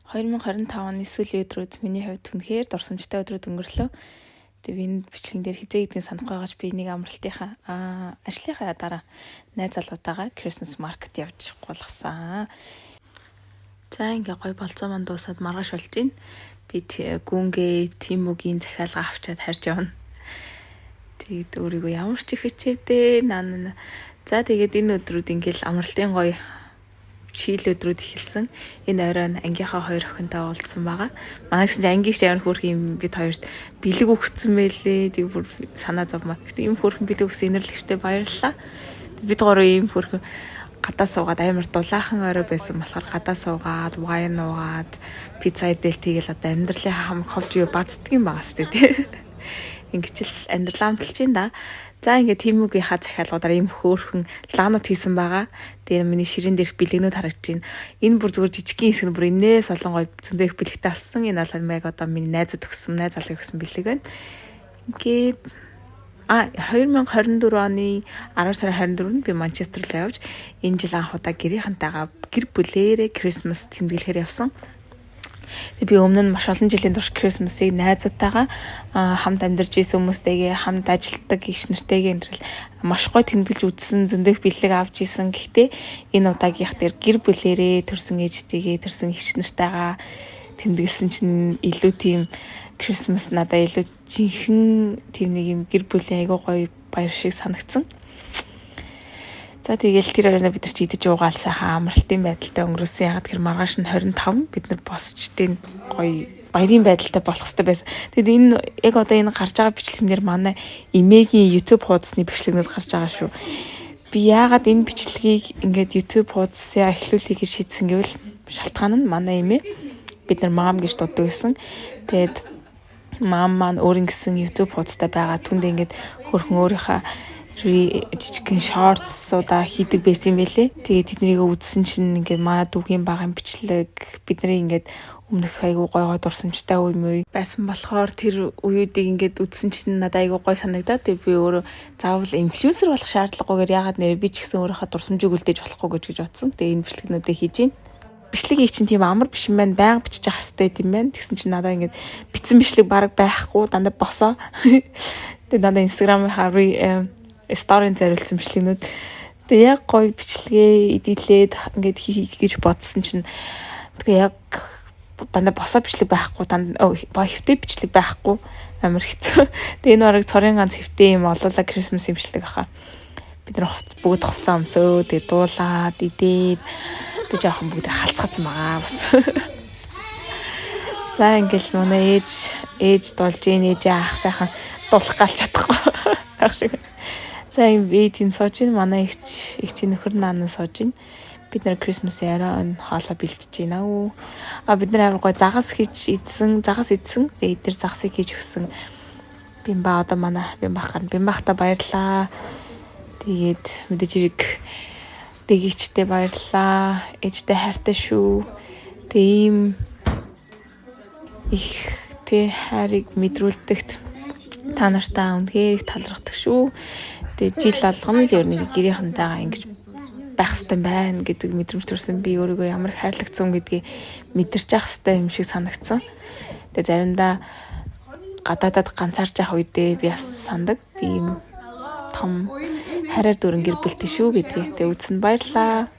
2025 оны сүүлийн өдрүүд миний хувьд үнэхээр дурсамжтай өдрүүд өнгөрлөө. Тэгээ энэ бичлэгэн дээр хизээ гэдгийг санахгүй байгаач би нэг амралтынхаа ажлынхаа дараа найз залуутаагаа Christmas market явж гулгасан. За ингээ гой болцоо манд дуусаад маргааш болж байна. Би гүнгээ Тимүгийн захиалга авчаад харж явна. Тэгээд өөрийгөө ямар ч их хичээвдээ За тэгээд энэ өдрүүд ингээл амралтын гоё шийл өдрүүд эхэлсэн. Энэ оройн ангийнхаа хоёр охинтой уулзсан байгаа. Манай гэсэн чинь ангийнх амар хөөрх юм бид хоёрт бэлэг өгсөн байлээ. Тэг бүр санаа зовмаа. Гэтэ ийм хөөрхөн бэлэг өгсөн инэрлэгчтэй баярлалаа. Бид гурав ийм хөөрхөн гадаа суугаад амар дулаахан орой байсан болохоор гадаа суугаад, вайн уугаад, пицца идэл тэгэл одоо амьдралын хамаг ховж юу бацдгийн байгаас тээ. Ингэж л амьдралаа амталж байна да. За ингээ Тимүгийнхаа захиалгуудаар ийм хөөрхөн лаанууд хийсэн байгаа. Тэгээ миний ширээн дээрх бэлгэнүүд харагдаж байна. Энэ бүр зүгээр жижигхэн хэсэг бүр инээс олон гоё зөндөө их бэлгтэй алсан. Энэ бол яг одоо миний найзад өгсөн, найз залгыг өгсөн бэлэг байна. Ингээд 2024 оны 10 сарын 24-нд би Манчестер руу явж энэ жил анх удаа гэрийнхэнтэйгээ гэр бүлээрээ Christmas тэмдэглэхээр явсан. Би өмнө нь маш олон жилийн турш Christmas-ыг найзуудтайгаа хамт амьдарч исэн хүмүүстэйгээ хамт ажилладаг гişнэртэйгээ энэтрэл маш гоё тэмдэглэж үзсэн зөндөх бэлэг авч исэн. Гэхдээ энэ удаагийнх дээр гэр бүлэрээ төрсэн ээжтэйгээ төрсэн гişнартайгаа тэмдэглэсэн чинь илүү тийм Christmas надад илүү жинхэнэ тийм нэг юм гэр бүлийн айгуу гоё баяр шиг санагдсан. За тэгэл тэр хоёроо бид нар ч идэж уугаал сайхан амралтын байдалтай өнгөрөөсөн. Ягаад гэхээр маргааш нь 25 бид нар босчдын гоё баярын байдалтай болох хэрэгтэй байсан. Тэгэд энэ яг одоо энэ гарч байгаа бичлэгнэр манай эмээгийн YouTube хуудасны бичлэгнүүд гарч байгаа шүү. Би яагаад энэ бичлэгийг ингээд YouTube хуудасаа эхлүүлэхийг шийдсэн гэвэл шалтгаан нь манай эмээ бид нар мам гэж дууддаг гэсэн. Тэгэд мам маань өөрийн гэсэн YouTube хуудастай байгаа. Түндээ ингээд хөрхөн өөрийнхөө жижигхэн шортсуудаа хийдэг байсан юм байлээ. Тэгээд тэднийг үзсэн чинь ингээд манай дүүгийн багын бичлэг бидний ингээд өмнөх айгуу гой дурсамжтай үе байсан болохоор тэр үеүүдийг ингээд үзсэн чинь надад айгуу гой санагдаад би өөрөө заавал инфлюенсер болох шаардлагагүйгээр ягаад нэр би ч гэсэн өөрийнхөө дурсамжийг үлдээж болохгүй гэж бодсон. Тэгээд энэ бичлэгнүүдийг хийж байна. Бичлэгийг чинь тийм амар биш юм байна. Байнга бичиж явах хэрэгтэй юм байна. Тэгсэн чинь надад ингээд бичсэн бичлэг баг байхгүй дандаа босоо. Тэгээд дандаа Instagram-ийн сторийн зориулсан бичлэгнүүд. Тэгээ яг гоё бичлэгээ эдитлээд ингээд хийх гэж бодсон чинь тэгээ яг дандаа босоо бичлэг байхгүй хэвтэй бичлэг байхгүй амар хэцүү. Тэгээ энэ бараг цорын ганц хэвтэй юм олоола Christmas бичлэг аха. Бид нар бүгд хувцас өмсөө тэгээ дуулаад идээд тэг жоохон бүгд халцгац магаа бас. За ингээл манай ээж дуулж ээж аах сайхан дуулах галж чадахгүй. Ах шиг. За энэ видео сууж ин манай ихч нөхөр наан сууж ин бид нар Christmas-ийн оройн хоолой бэлтэж байна уу. Бид нар амар гой загас идсэн. Тэгээд тэр загасыг хийж өгсөн. Бимба одоо манай бимбахта баярлаа. Тэгээд мэдээж хэрэг дэгийчтэй баярлаа. Ээжтэй хайртай шүү. Тэгээ ийм их хайрыг мэдрүүлдэгт та нартай үнэхээр их талархдаг шүү. Тэгээ жил алгам л ер нь гэрийнхэнтэйгээ ингэж байх хэрэгтэй байна гэдэг мэдрэмж төрсөн. Би өөрийгөө ямар хайрлагдсан гэдгийг мэдэрч явах хэрэгтэй юм шиг санагдсан. Тэгээ заримдаа гадаадад ганцаарч явах үедээ би бас сандаг. Би юм том хараар дөрөн гэр бүлтэй шүү гэдгийг. Тэгээ үзсэн баярлаа.